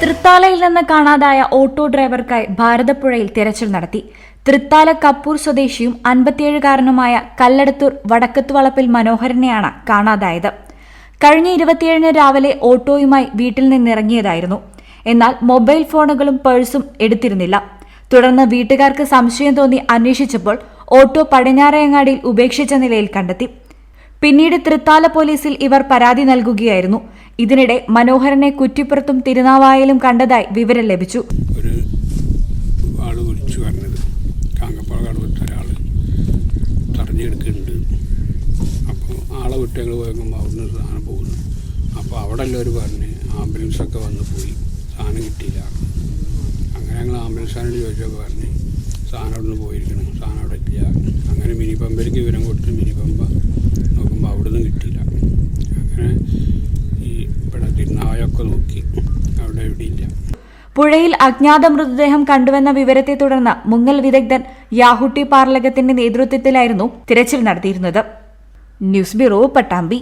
തൃത്താലയിൽ നിന്ന് കാണാതായ ഓട്ടോ ഡ്രൈവർക്കായി ഭാരതപ്പുഴയിൽ തിരച്ചിൽ നടത്തി. തൃത്താല കപ്പൂർ സ്വദേശിയും 57-കാരനുമായ കല്ലടത്തൂർ വടക്കത്തുവളപ്പിൽ മനോഹരനെയാണ് കാണാതായത്. കഴിഞ്ഞ 27-ന് രാവിലെ ഓട്ടോയുമായി വീട്ടിൽ നിന്നിറങ്ങിയതായിരുന്നു. എന്നാൽ മൊബൈൽ ഫോണുകളും പേഴ്സും എടുത്തിരുന്നില്ല. തുടർന്ന് വീട്ടുകാർക്ക് സംശയം തോന്നി അന്വേഷിച്ചപ്പോൾ ഓട്ടോ പടിഞ്ഞാറേങ്ങാടിയിൽ ഉപേക്ഷിച്ച നിലയിൽ കണ്ടെത്തി. പിന്നീട് തൃത്താല പോലീസിൽ ഇവർ പരാതി നൽകുകയായിരുന്നു. ഇതിനിടെ മനോഹരനെ കുറ്റിപ്പുറത്തും തിരുനാവായയിലും കണ്ടതായി വിവരം ലഭിച്ചു. ഒരു ആള് വിളിച്ചു പറഞ്ഞത് കാങ്കപ്പാറ കടവത്തെ ഒരാൾ തടഞ്ഞെടുക്കുന്നുണ്ട്. അപ്പോൾ ആളെ വിട്ട് ഞങ്ങൾ പോയപ്പോൾ അവിടുന്ന് സാധനം പോകുന്നു. അപ്പോൾ അവിടെ എല്ലാവരും പറഞ്ഞ് ആംബുലൻസൊക്കെ വന്ന് പോയി, സാധനം കിട്ടിയില്ല. അങ്ങനെ ഞങ്ങൾ ആംബുലൻസാനോട് ചോദിച്ചപ്പോൾ പറഞ്ഞ് സാധനം അവിടെ നിന്ന് പോയിരിക്കണം, സാധനം അവിടെ ഇല്ല. അങ്ങനെ മിനി പമ്പയിലേക്ക് വിവരം കൊടുത്ത് മിനി പമ്പ നോക്കുമ്പോൾ അവിടെ നിന്ന് കിട്ടിയില്ല. അങ്ങനെ ഇവിടെ തിരുനാവായൊക്കെ നോക്കി, അവിടെ എവിടെയില്ല. പുഴയിൽ അജ്ഞാത മൃതദേഹം കണ്ടുവെന്ന വിവരത്തെ തുടർന്ന് മുങ്ങൽ വിദഗ്ധൻ യാഹുട്ടി പാർലകത്തിന്റെ നേതൃത്വത്തിലായിരുന്നു തിരച്ചിൽ നടത്തിയിരുന്നത്. News bureau, Pattambi.